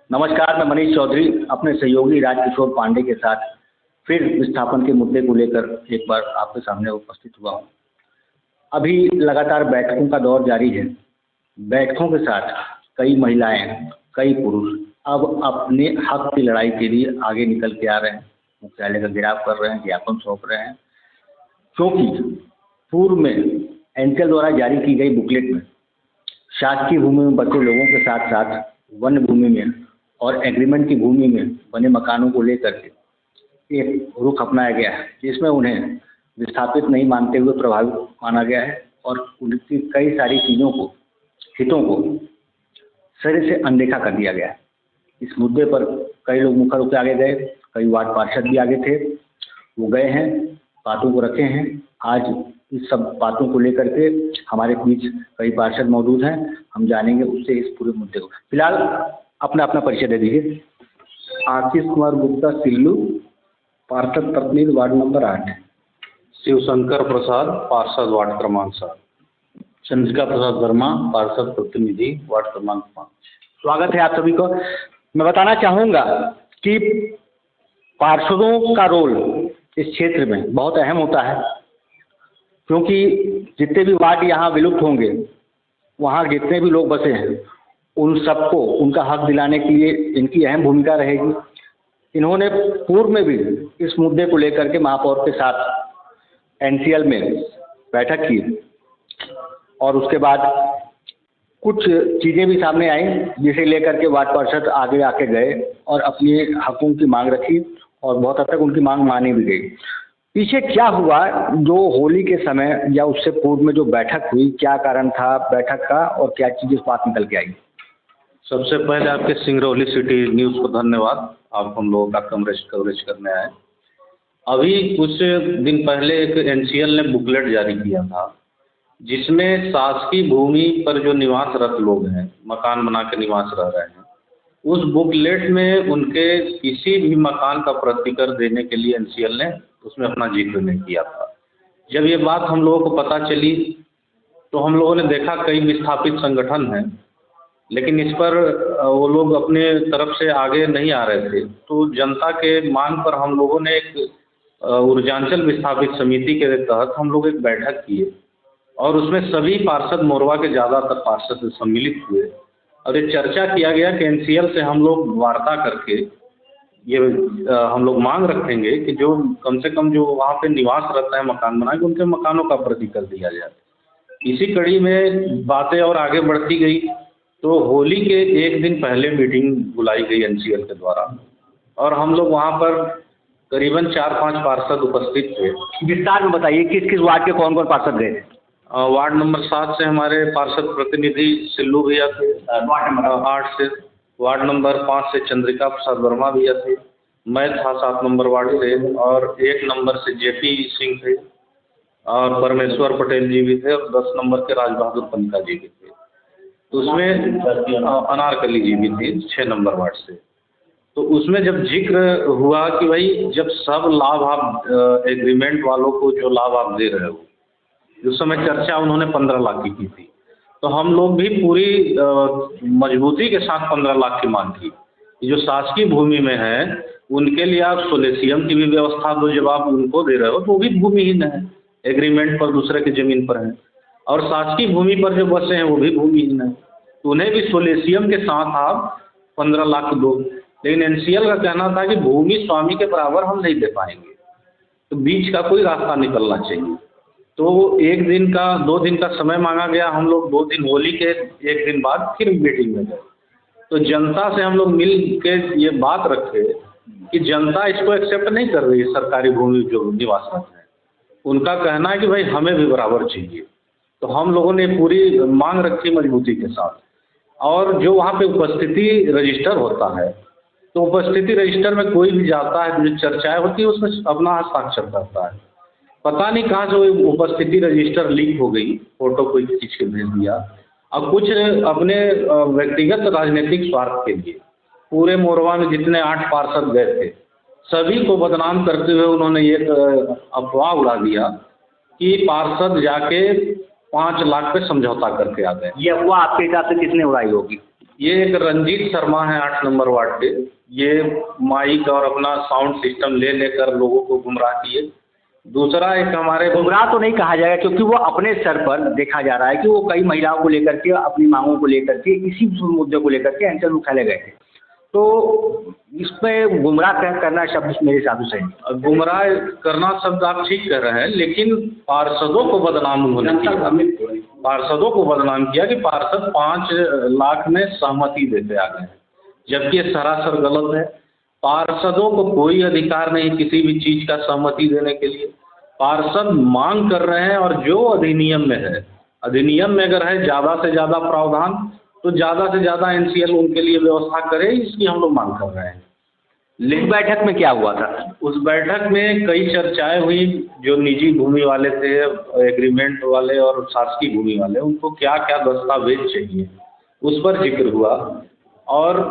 नमस्कार, मैं मनीष चौधरी अपने सहयोगी राजकिशोर पांडे के साथ फिर विस्थापन के मुद्दे को लेकर एक बार आपके सामने उपस्थित हुआ हूँ। अभी लगातार बैठकों का दौर जारी है। बैठकों के साथ कई महिलाएं, कई पुरुष अब अपने हक की लड़ाई के लिए आगे निकल के आ रहे हैं, मुख्यालय का घेराव कर रहे हैं, ज्ञापन सौंप रहे हैं, क्योंकि पूर्व में एनसीएल द्वारा जारी की गई बुकलेट में शासकीय भूमि में बसे लोगों के साथ साथ वन भूमि में और एग्रीमेंट की भूमि में बने मकानों को लेकर के एक रुख अपनाया गया है, जिसमें उन्हें विस्थापित नहीं मानते हुए प्रभावित माना गया है और उनकी कई सारी चीज़ों को, हितों को सिरे से अनदेखा कर दिया गया है। इस मुद्दे पर कई लोग मुख्य रूप से आगे गए, कई वार्ड पार्षद भी आगे थे, वो गए हैं, बातों को रखे हैं। आज इस सब बातों को लेकर के हमारे बीच कई पार्षद मौजूद हैं, हम जानेंगे उससे इस पूरे मुद्दे को। फिलहाल अपना परिचय दे दीजिए। आशीष कुमार गुप्ता सिल्लू, पार्षद प्रतिनिधि वार्ड नंबर 8। शिवशंकर प्रसाद, पार्षद वार्ड क्रमांक 7। चंद्रिका प्रसाद वर्मा, पार्षद प्रतिनिधि वार्ड क्रमांक 5। स्वागत है आप सभी को। मैं बताना चाहूँगा कि पार्षदों का रोल इस क्षेत्र में बहुत अहम होता है, क्योंकि जितने भी वार्ड यहाँ विलुप्त होंगे, वहाँ जितने भी लोग बसे हैं, उन सबको उनका हक दिलाने के लिए इनकी अहम भूमिका रहेगी। इन्होंने पूर्व में भी इस मुद्दे को लेकर के महापौर के साथ एनसीएल में बैठक की और उसके बाद कुछ चीज़ें भी सामने आई, जिसे लेकर के वार्ड पार्षद आगे आके गए और अपनी हकों की मांग रखी और बहुत हद तक उनकी मांग मानी भी गई। पीछे क्या हुआ, जो होली के समय या उससे पूर्व में जो बैठक हुई, क्या कारण था बैठक का और क्या चीज़ें इस बात निकल के आई? सबसे पहले आपके सिंगरौली सिटी न्यूज़ को धन्यवाद, आप हम लोगों का कवरेज करने आए। अभी कुछ दिन पहले एक एनसीएल ने बुकलेट जारी किया था, जिसमें शासकीय भूमि पर जो निवासरत लोग हैं, मकान बना के निवास रह रहे हैं, उस बुकलेट में उनके किसी भी मकान का प्रतिकर देने के लिए एनसीएल ने उसमें अपना जिक्र नहीं किया था। जब ये बात हम लोगों को पता चली तो हम लोगों ने देखा कई विस्थापित संगठन हैं, लेकिन इस पर वो लोग अपने तरफ से आगे नहीं आ रहे थे। तो जनता के मांग पर हम लोगों ने एक ऊर्जांचल विस्थापित समिति के तहत हम लोग एक बैठक किए और उसमें सभी पार्षद, मोरवा के ज़्यादातर पार्षद सम्मिलित हुए और ये चर्चा किया गया कि एनसीएल से हम लोग वार्ता करके ये हम लोग मांग रखेंगे कि जो कम से कम जो वहाँ पे निवास रहता है मकान बना के, उनके मकानों का प्रतिकर दिया जाए। इसी कड़ी में बातें और आगे बढ़ती गई तो होली के एक दिन पहले मीटिंग बुलाई गई एनसीएल के द्वारा और हम लोग वहाँ पर करीबन 4-5 पार्षद उपस्थित थे। विस्तार में बताइए किस किस वार्ड के कौन कौन पार्षद गए? वार्ड नंबर 7 से हमारे पार्षद प्रतिनिधि सिल्लू भैया थे, वार्ड नंबर 8 से, वार्ड नंबर 5 से चंद्रिका प्रसाद वर्मा भैया थे, मैं था 7 नंबर वार्ड से और 1 नंबर से जेपी सिंह थे और परमेश्वर पटेल जी भी थे और 10 नंबर के राज बहादुर पंडित जी भी थे। तो उसमें अनारकली जी भी थी 6 नंबर वार्ड से। तो उसमें जब जिक्र हुआ कि भाई जब सब लाभ आप एग्रीमेंट वालों को जो लाभ आप दे रहे हो, उस समय चर्चा उन्होंने 15 लाख की थी, तो हम लोग भी पूरी मजबूती के साथ 15 लाख की मांग की। जो शासकीय भूमि में है उनके लिए आप सोलेसियम की भी व्यवस्था दो, जब आप उनको दे रहे हो तो वो भी भूमिहीन है, एग्रीमेंट पर दूसरे की ज़मीन पर है, और शासकीय भूमि पर जो बसे हैं वो भी भूमिहीन है, तो उन्हें भी सोलेसियम के साथ आप 15 लाख दो। लेकिन एनसीएल का कहना था कि भूमि स्वामी के बराबर हम नहीं दे पाएंगे, तो बीच का कोई रास्ता निकलना चाहिए। तो 1 दिन का 2 दिन का समय मांगा गया। हम लोग 2 दिन होली के 1 दिन बाद फिर मीटिंग में गए, तो जनता से हम लोग मिल के ये बात रखे कि जनता इसको एक्सेप्ट नहीं कर रही है। सरकारी भूमि जो निवासरत है उनका कहना है कि भाई हमें भी बराबर चाहिए। तो हम लोगों ने पूरी मांग रखी मजबूती के साथ, और जो वहाँ पे उपस्थिति रजिस्टर होता है, तो उपस्थिति रजिस्टर में कोई भी जाता है, जो चर्चाएं होती है उसमें अपना हस्ताक्षर करता है। पता नहीं कहाँ से वो उपस्थिति रजिस्टर लीक हो गई, फोटो कोई खींच के भेज दिया, और कुछ अपने व्यक्तिगत राजनीतिक स्वार्थ के लिए पूरे मोरवा में जितने 8 पार्षद गए थे सभी को बदनाम करते हुए उन्होंने एक अफवाह उड़ा दिया कि पार्षद जाके 5 लाख पे समझौता करके आ गए। ये अफवाह आपके हिसाब से किसने उड़ाई होगी? ये एक रंजीत शर्मा है 8 नंबर वार्ड के। ये माइक और अपना साउंड सिस्टम ले लेकर लोगों को गुमराह किए। दूसरा एक हमारे गुमराह तो नहीं कहा जाएगा, क्योंकि वो अपने स्तर पर देखा जा रहा है कि वो कई महिलाओं को लेकर के, अपनी मांगों को लेकर के, इसी मुद्दे को लेकर के अंचल मुख्यालय गए थे। तो इसमें गुमराह करना शब्द मेरे हिसाब से सही। गुमराह करना शब्द आप ठीक कह रहे हैं, लेकिन पार्षदों को बदनाम उन्होंने किया। पार्षदों को बदनाम किया कि पार्षद 5 लाख में सहमति देते आ गए, जबकि ये सरासर गलत है। पार्षदों को कोई अधिकार नहीं किसी भी चीज़ का सहमति देने के लिए। पार्षद मांग कर रहे हैं, और जो अधिनियम में है, अधिनियम में अगर है ज़्यादा से ज़्यादा प्रावधान, तो ज़्यादा से ज़्यादा एनसीएल उनके लिए व्यवस्था करे, इसकी हम लोग मांग कर रहे हैं। लेकिन बैठक में क्या हुआ था? उस बैठक में कई चर्चाएं हुई। जो निजी भूमि वाले थे, एग्रीमेंट वाले और शासकीय भूमि वाले, उनको क्या क्या दस्तावेज चाहिए उस पर जिक्र हुआ। और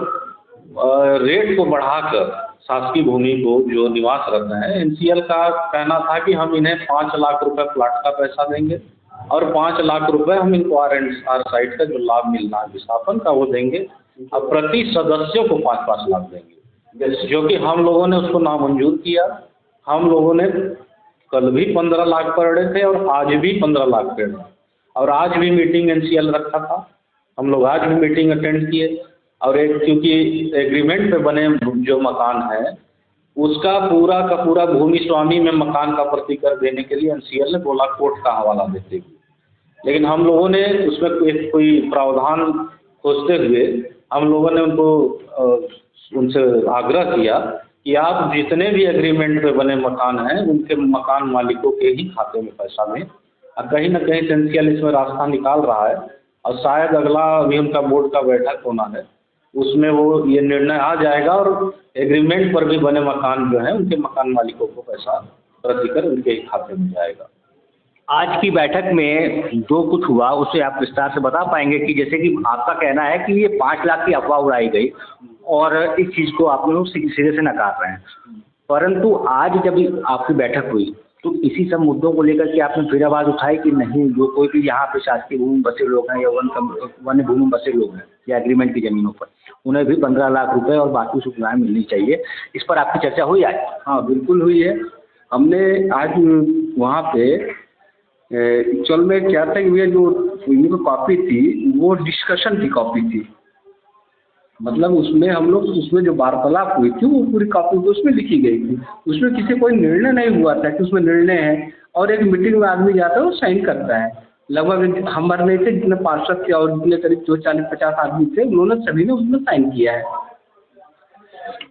रेट को बढ़ाकर शासकीय भूमि को जो निवासरत हैं, एनसीएल का कहना था कि हम इन्हें 5 लाख रुपए प्लाट का पैसा देंगे और 5 लाख रुपए हम इनको आर साइट का जो लाभ मिल रहा है विस्थापन का वो देंगे, और प्रति सदस्यों को 5-5 लाख देंगे, जो कि हम लोगों ने उसको नामंजूर किया। हम लोगों ने कल भी 15 लाख पर अड़े थे और आज भी 15 लाख पे अड़े, और आज भी मीटिंग एनसीएल रखा था। हम लोग आज भी मीटिंग अटेंड किए, और एक क्योंकि एग्रीमेंट पे बने जो मकान है उसका पूरा का पूरा भूमि स्वामी में मकान का प्रतिकर देने के लिए एनसीएल ने बोला कोर्ट का हवाला देते हुए। लेकिन हम लोगों ने उसमें कोई प्रावधान खोजते हुए हम लोगों ने उनसे आग्रह किया कि आप जितने भी एग्रीमेंट पे बने मकान हैं उनके मकान मालिकों के ही खाते में पैसा दें। और कहीं ना कहीं एनसीएल इसमें रास्ता निकाल रहा है, और शायद अगला अभी उनका बोर्ड का बैठक होना है, उसमें वो ये निर्णय आ जाएगा और एग्रीमेंट पर भी बने मकान जो हैं उनके मकान मालिकों को पैसा प्रतिकर उनके ही खाते में जाएगा। आज की बैठक में जो कुछ हुआ उसे आप विस्तार से बता पाएंगे कि जैसे कि आपका कहना है कि ये 5 लाख की अफवाह उड़ाई गई और इस चीज़ को आप लोग सिरे से नकार रहे हैं, परंतु आज जब आपकी बैठक हुई तो इसी सब मुद्दों को लेकर के आपने फिर आवाज़ उठाई कि नहीं, जो कोई भी यहाँ पे शासकीय भूमि बसे लोग हैं या वन भूमि बसे लोग हैं या एग्रीमेंट की ज़मीनों पर, उन्हें भी 15 लाख रुपए और बाकी सुविधाएं मिलनी चाहिए। इस पर आपकी चर्चा हुई आज? हाँ, बिल्कुल हुई है। हमने आज वहाँ पे एक्चुअल में क्या था कि ये जो कॉपी थी वो डिस्कशन की कॉपी थी, मतलब उसमें हम लोग उसमें जो वार्तालाप हुई थी वो पूरी कॉपी तो उसमें लिखी गई थी। उसमें किसी कोई निर्णय नहीं हुआ था कि उसमें निर्णय है, और एक मीटिंग में आदमी जाता है वो साइन करता है। लगभग हम भर नहीं थे, जितने पार्षद थे और जितने करीब 40-50 आदमी थे, उन्होंने सभी ने उसमें साइन किया है।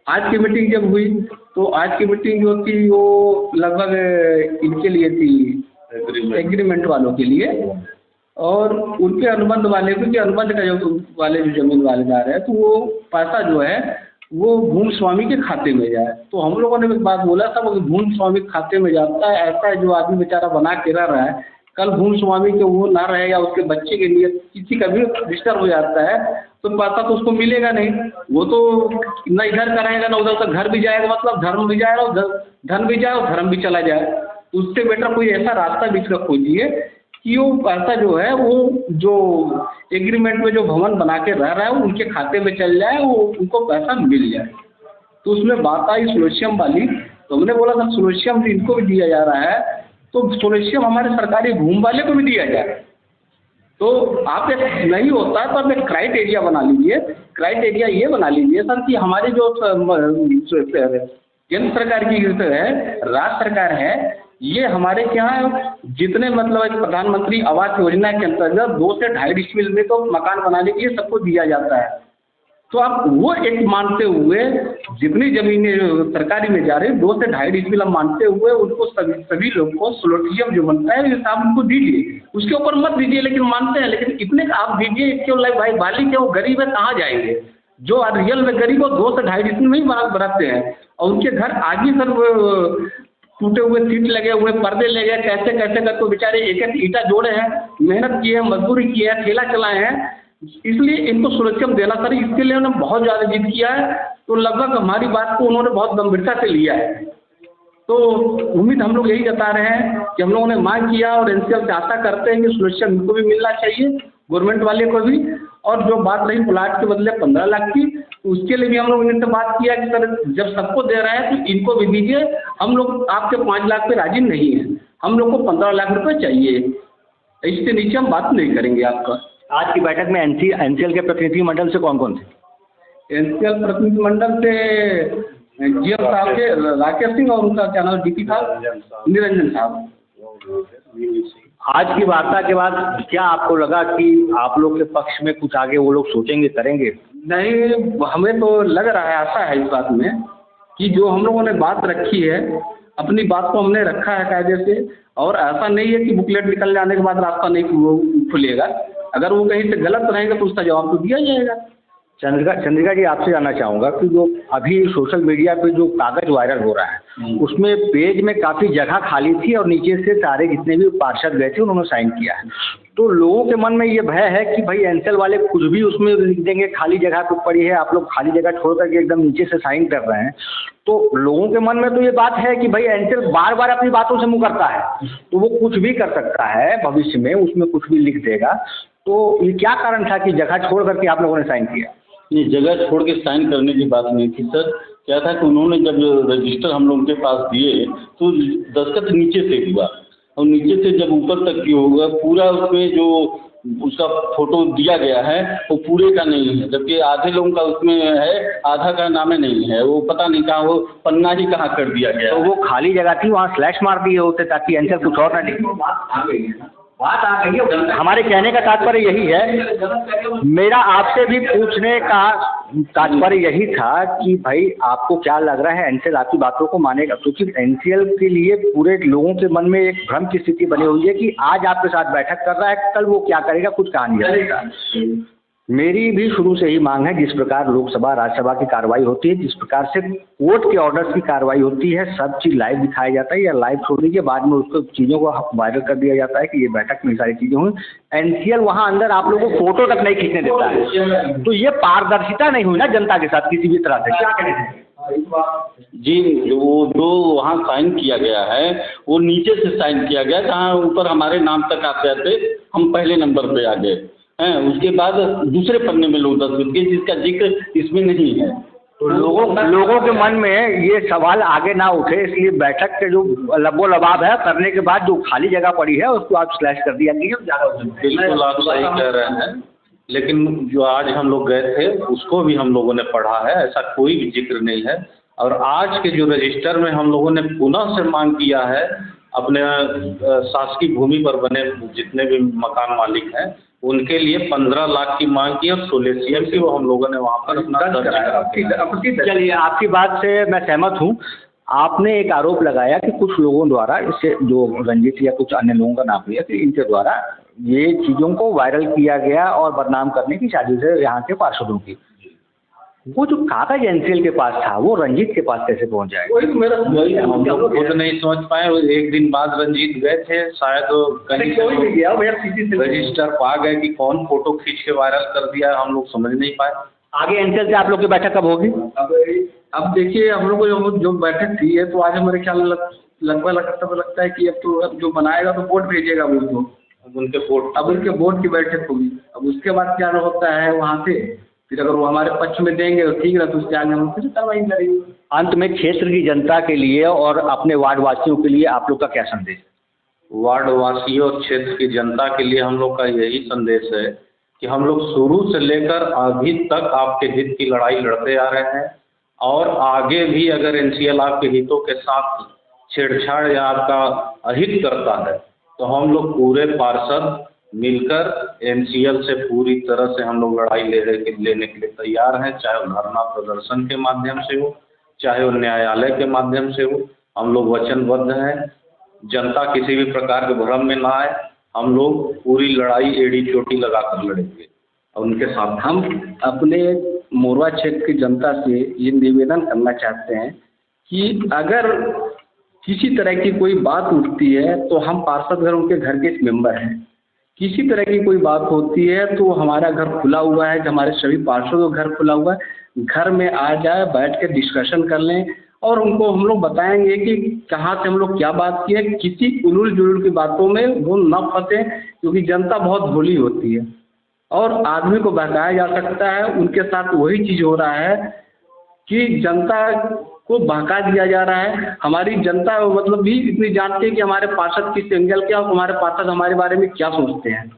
आज की मीटिंग जब हुई तो आज की मीटिंग जो थी वो लगभग इनके लिए थी, एग्रीमेंट वालों के लिए और उनके अनुबंध वाले, क्योंकि अनुबंध का जो वाले जो जमीन वालेदार है तो वो पैसा जो है वो भूमि स्वामी के खाते में जाए। तो हम लोगों ने एक बात बोला था, वो भूमि स्वामी के खाते में जाता है, ऐसा है जो आदमी बेचारा बना के रह रहा है, कल भूमि स्वामी के वो ना रहे या उसके बच्चे के लिए किसी का भी डिस्टर्ब हो जाता है तो पैसा तो उसको मिलेगा नहीं। वो तो न इधर कराएगा ना उधर, तो घर भी जाएगा, मतलब धर्म भी जाएगा और धन भी जाए और धर्म भी चला जाए। उससे बेटर कोई ऐसा रास्ता बीच का खोजिए कि वो पैसा जो है वो जो एग्रीमेंट में जो भवन बना के रह रहा है वो उनके खाते में चल जाए, वो उनको पैसा मिल जाए। तो उसमें बात आई सोलेशियम वाली, तो हमने बोला था सोलेशियम इनको भी दिया जा रहा है तो सोलेशियम हमारे सरकारी भूमि वाले को भी दिया जाए। तो आप एक नहीं होता है तो आप एक क्राइटेरिया बना लीजिए। क्राइटेरिया ये बना लीजिए सर कि हमारे जो केंद्र सरकार की है, राज्य सरकार है, ये हमारे यहाँ जितने मतलब एक प्रधानमंत्री आवास योजना के अंतर्गत 2 से 2.5 डिसमिल में तो मकान बनाने के लिए सबको दिया जाता है। तो आप वो एक मानते हुए जितनी जमीनें सरकारी में जा रही है 2 से 2.5 डिसमिल हम मानते हुए उनको सभी लोग को सोलेशियम जो बनता है ये आप उनको दीजिए, उसके ऊपर मत दीजिए, लेकिन मानते हैं, लेकिन इतने आप दीजिए क्यों? भाई मालिक है वो गरीब है, कहाँ जाएंगे? जो रियल में गरीब हो 2 से 2.5 डिसमिल में ही बनाते हैं और उनके घर आगे सर टूटे हुए सीट लगे हुए, पर्दे लगे, कैसे कैसे कर तो बेचारे एक एक ईंटा जोड़े हैं, मेहनत की है, मजदूरी की है, ठेला चलाए हैं, इसलिए इनको सुरक्षा देना सर, इसके लिए उन्होंने बहुत ज़्यादा जिद किया है। तो लगभग हमारी बात को उन्होंने बहुत गंभीरता से लिया है। तो उम्मीद हम लोग यही जता रहे हैं कि हम लोगों ने मांग किया और एनसीएल से आशा करते हैं कि सुरक्षा इनको भी मिलना चाहिए गवर्नमेंट वाले को भी। और जो बात रही प्लाट के बदले 15 लाख की, उसके लिए भी हम लोग इनसे बात किया कि सर जब सबको दे रहे हैं तो इनको भी दीजिए, हम लोग आपके 5 लाख पे राजी नहीं है, हम लोग को 15 लाख रुपए चाहिए, इससे नीचे हम बात नहीं करेंगे आपका। आज की बैठक में एनसीएल के प्रतिनिधि मंडल से कौन कौन थे? एनसीएल प्रतिनिधि मंडल से जीएम साहब के राकेश सिंह और उनका क्या नाम डीपी साहब निरंजन साहब। आज की वार्ता के बाद क्या आपको लगा कि आप लोग के पक्ष में कुछ आगे वो लोग सोचेंगे, करेंगे? नहीं, हमें तो लग रहा है, आशा है इस बात में कि जो हम लोगों ने बात रखी है, अपनी बात को हमने रखा है कायदे से, और ऐसा नहीं है कि बुकलेट निकल जाने के बाद रास्ता नहीं खुलेगा। अगर वो कहीं से गलत रहेगा तो उसका जवाब तो दिया जाएगा। चंद्रिका जी, आपसे जानना चाहूँगा कि जो अभी सोशल मीडिया पे जो कागज़ वायरल हो रहा है उसमें पेज में काफ़ी जगह खाली थी और नीचे से सारे जितने भी पार्षद गए थे उन्होंने साइन किया है, तो लोगों के मन में ये भय है कि भाई एनसीएल वाले कुछ भी उसमें लिख देंगे, खाली जगह तो पड़ी है, आप लोग खाली जगह छोड़ करके एकदम नीचे से साइन कर रहे हैं, तो लोगों के मन में तो ये बात है कि भाई एनसीएल बार बार अपनी बातों से मुँह करता है, तो वो कुछ भी कर सकता है भविष्य में, उसमें कुछ भी लिख देगा। तो ये क्या कारण था कि जगह छोड़ करके आप लोगों ने साइन किया? ये जगह छोड़ के साइन करने की बात नहीं थी सर। क्या था कि उन्होंने जब रजिस्टर हम लोगों के पास दिए तो दस्तखत नीचे से हुआ, और नीचे से जब ऊपर तक की होगा पूरा उसमें जो उसका फोटो दिया गया है वो पूरे का नहीं है, जबकि आधे लोगों का उसमें है, आधा का नाम नहीं है, वो पता नहीं कहाँ, वो पन्ना ही कहाँ कर दिया गया। तो वो खाली जगह थी, वहाँ स्लैश मार दिए होते ताकि एनसीएल कुछ और ना लिखे। बात आ गई है, हमारे कहने का तात्पर्य यही है, मेरा आपसे भी पूछने का तात्पर्य यही था कि भाई आपको क्या लग रहा है एनसीएल आपकी बातों को मानेगा? क्योंकि एनसीएल के लिए पूरे लोगों के मन में एक भ्रम की स्थिति बनी हुई है कि आज आपके साथ बैठक कर रहा है, कल वो क्या करेगा, कुछ कहा नहीं जाएगा। मेरी भी शुरू से ही मांग है, जिस प्रकार लोकसभा राज्यसभा की कार्रवाई होती है, जिस प्रकार से कोर्ट के ऑर्डर्स की कार्रवाई होती है, सब चीज़ लाइव दिखाया जाता है या लाइव छोड़ दीजिए, बाद में उसको चीज़ों को वायरल कर दिया जाता है कि ये बैठक में सारी चीज़ें हुई। एनसीएल वहाँ अंदर आप लोगों को फोटो तक नहीं खींचने देता है, तो ये पारदर्शिता नहीं हुई ना जनता के साथ किसी भी तरह से। क्या कहें जी, वो जो वहाँ साइन किया गया है वो नीचे से साइन किया गया, जहाँ ऊपर हमारे नाम तक आते आते हम पहले नंबर पे आ गए हैं, उसके बाद दूसरे पन्ने में लोग दस्तखत किए जिसका जिक्र इसमें नहीं है। तो लोगों के मन में ये सवाल आगे ना उठे, इसलिए बैठक के जो लबो लबाब है करने के बाद जो खाली जगह पड़ी है उसको आप स्लैश कर दिया कि बिल्कुल आप सही कह रहे हैं, लेकिन जो आज हम लोग गए थे उसको भी हम लोगों ने पढ़ा है, ऐसा कोई भी जिक्र नहीं है। और आज के जो रजिस्टर में हम लोगों ने पुनः से मांग किया है, अपने शासकीय भूमि पर बने जितने भी मकान मालिक हैं उनके लिए 15 लाख की मांग की और 16 CM की वो हम लोगों ने वहाँ पर अपना दर्ज कराया। चलिए, आपकी बात से मैं सहमत हूँ। आपने एक आरोप लगाया कि कुछ लोगों द्वारा, इससे जो रंजीत या कुछ अन्य लोगों का नाम लिया कि इनके द्वारा ये चीज़ों को वायरल किया गया और बदनाम करने की साजिश है यहाँ के पार्षदों की। वो जो कागज एनसीएल के पास था वो रंजीत के पास कैसे पहुंच जाएगा? वही हम लोग खुद नहीं समझ पाए। एक दिन बाद रंजीत गए थे, शायद कहीं रजिस्टर पा गए कि कौन फोटो खींच के वायरल कर दिया, हम लोग समझ नहीं पाए। आगे एनसीएल से आप लोग की बैठक कब होगी? अब देखिए, हम लोग को जो बैठक थी है तो आज हमारे ख्याल लगभग लगता है कि अब जो बनाएगा तो बोर्ड भेजेगा वो तो उनके बोर्ड की बैठक होगी। अब उसके बाद क्या होता है वहाँ से, फिर अगर वो हमारे पक्ष में देंगे तो ठीक है, तो उसके आगे हम फिर कार्रवाई करेंगे। अंत में क्षेत्र की जनता के लिए और अपने वार्ड वासियों के लिए आप लोग का क्या संदेश? वार्ड वासियों और क्षेत्र की जनता के लिए हम लोग का यही संदेश है कि हम लोग शुरू से लेकर अभी तक आपके हित की लड़ाई लड़ते आ रहे हैं, और आगे भी अगर एनसीएल आपके हितों के साथ छेड़छाड़ या आपका अहित करता है तो हम लोग पूरे पार्षद मिलकर एनसीएल से पूरी तरह से हम लोग लड़ाई लेने के लिए तैयार हैं, चाहे वो धरना प्रदर्शन के माध्यम से हो, चाहे वो न्यायालय के माध्यम से हो। हम लोग वचनबद्ध हैं, जनता किसी भी प्रकार के भ्रम में ना आए, हम लोग पूरी लड़ाई एड़ी चोटी लगा कर लड़ेंगे और उनके साथ। हम अपने मोरवा क्षेत्र की जनता से ये निवेदन करना चाहते हैं कि अगर किसी तरह की कोई बात उठती है तो हम पार्षद घर उनके घर के मेंबर हैं, किसी तरह की कोई बात होती है तो हमारा घर खुला हुआ है, हमारे सभी पार्षदों का घर खुला हुआ है, घर में आ जाए, बैठ के डिस्कशन कर लें और उनको हम लोग बताएंगे कि कहाँ से हम लोग क्या बात की है। किसी उलूल जुलूल की बातों में वो न फंसे, क्योंकि जनता बहुत भोली होती है। और आदमी को बहकाया जा सकता है। उनके साथ वही चीज़ हो रहा है कि जनता को बहका दिया जा रहा है। हमारी जनता मतलब भी इतनी जानती है कि हमारे पार्षद किस एंगल के और हमारे पार्षद हमारे बारे में क्या सोचते हैं।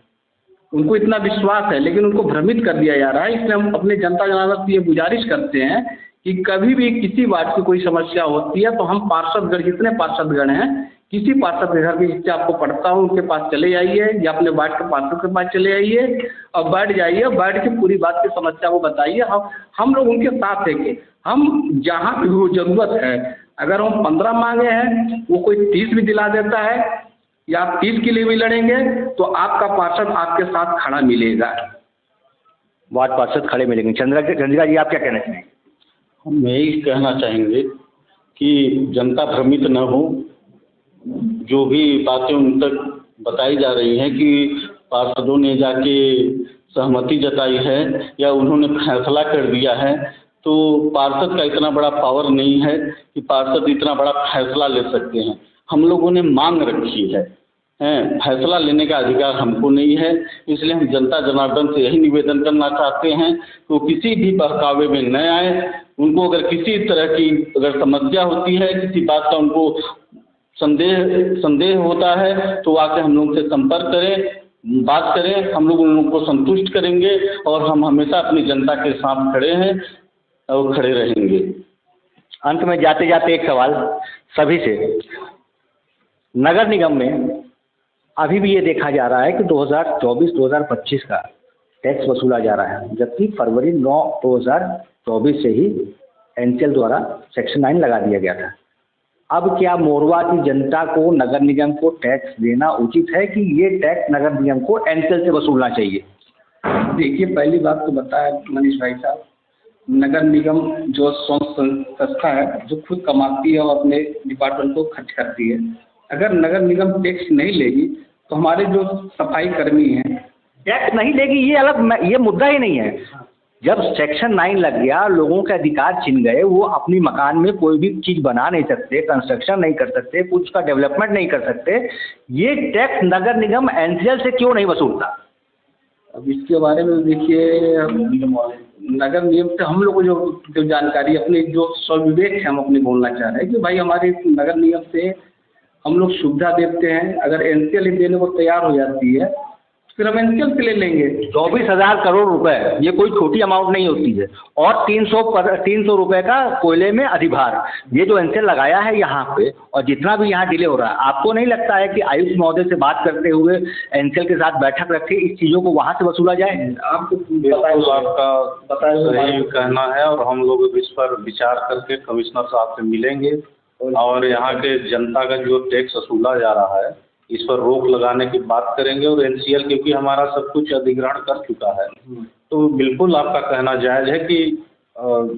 उनको इतना विश्वास है, लेकिन उनको भ्रमित कर दिया जा रहा है। इसलिए हम अपने जनता जनार्दन से ये गुजारिश करते हैं कि कभी भी किसी बात की कोई समस्या होती है तो हम पार्षदगण, जितने पार्षदगण हैं, किसी पार्षद के घर की जिससे आपको पढ़ता हूँ उनके पास चले जाइए या अपने वार्ड के पार्षद के पास चले जाइए और बैठ जाइए, बैठ के पूरी बात की समस्या को बताइए। हम लोग उनके साथ हैं कि हम जहाँ भी वो ज़रूरत है, अगर हम 15 मांगे हैं वो कोई 30 भी दिला देता है या आप 30 के लिए भी लड़ेंगे तो आपका पार्षद आपके साथ खड़ा मिलेगा। वार्ड पार्षद खड़े मिलेंगे। चंद्रिका जी, आप क्या कहना चाहेंगे? हम यही कहना चाहेंगे कि जनता भ्रमित न हो। जो भी बातें उन तक बताई जा रही हैं कि पार्षदों ने जाके सहमति जताई है या उन्होंने फैसला कर दिया है, तो पार्षद का इतना बड़ा पावर नहीं है कि पार्षद इतना बड़ा फैसला ले सकते हैं। हम लोगों ने मांग रखी है, फैसला लेने का अधिकार हमको नहीं है। इसलिए हम जनता जनार्दन से यही निवेदन करना चाहते हैं कि वो किसी भी बहकावे में न आए। उनको अगर किसी तरह की अगर समस्या होती है, किसी बात का उनको संदेह होता है, तो आके हम लोग से संपर्क करें, बात करें। हम लोग उन लोगों को संतुष्ट करेंगे और हम हमेशा अपनी जनता के साथ खड़े हैं और खड़े रहेंगे। अंत में जाते जाते एक सवाल सभी से, नगर निगम में अभी भी ये देखा जा रहा है कि 2024-2025 का टैक्स वसूला जा रहा है, जबकि फरवरी 9, 2024 से ही एनसीएल द्वारा सेक्शन 9 लगा दिया गया था। अब क्या मोरवा की जनता को नगर निगम को टैक्स देना उचित है कि ये टैक्स नगर निगम को एनसीएल से वसूलना चाहिए? देखिए, पहली बात तो बताया मनीष भाई साहब, नगर निगम जो संस्था है जो खुद कमाती है और अपने डिपार्टमेंट को खर्च करती है। अगर नगर निगम टैक्स नहीं लेगी तो हमारे जो सफाई कर्मी हैं टैक्स नहीं लेगी, ये अलग, ये मुद्दा ही नहीं है। जब सेक्शन 9 लग गया, लोगों के अधिकार छिन गए, वो अपनी मकान में कोई भी चीज़ बना नहीं सकते, कंस्ट्रक्शन नहीं कर सकते, कुछ का डेवलपमेंट नहीं कर सकते। ये टैक्स नगर निगम एनसीएल से क्यों नहीं वसूलता? अब इसके बारे में देखिए, नगर निगम से हम लोग को जो जानकारी, अपने जो स्वविवेक है, हम अपने बोलना चाह रहे हैं कि भाई हमारे नगर निगम से हम लोग सुविधा देते हैं। अगर एनसीएल देने को तैयार हो जाती है फिर हम एनसीएल से ले लेंगे। 24,000 करोड़ रुपए, ये कोई छोटी अमाउंट नहीं होती है। और 300 रुपए का कोयले में अधिभार, ये जो एनसीएल लगाया है यहाँ पे, और जितना भी यहाँ डिले हो रहा है, आपको नहीं लगता है कि आयुक्त महोदय से बात करते हुए एनसीएल के साथ बैठक रखे इस चीज़ों को वहाँ से वसूला जाए? आपको आपका सही कहना है और हम लोग इस पर विचार करके कमिश्नर साहब से मिलेंगे और यहाँ के जनता का जो टैक्स वसूला जा रहा है इस पर रोक लगाने की बात करेंगे। और एनसीएल क्योंकि हमारा सब कुछ अधिग्रहण कर चुका है, तो बिल्कुल आपका कहना जायज़ है कि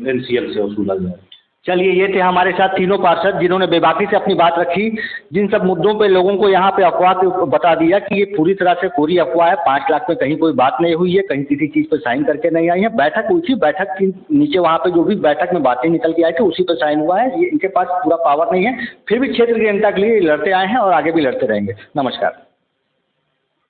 एनसीएल से वसूला जाए। चलिए, ये थे हमारे साथ तीनों पार्षद जिन्होंने बेबाकी से अपनी बात रखी, जिन सब मुद्दों पे लोगों को यहाँ पे अफवाह पे बता दिया कि ये पूरी तरह से कोरी अफवाह है। 5 लाख में कहीं कोई बात नहीं हुई है, कहीं किसी चीज़ पे साइन करके नहीं आई है। बैठक हुई थी, बैठक के नीचे वहाँ पे जो भी बैठक में बातें निकल के आई थी उसी पर साइन हुआ है। ये इनके पास पूरा पावर नहीं है, फिर भी क्षेत्र की जनता के लिए लड़ते आए हैं और आगे भी लड़ते रहेंगे। नमस्कार।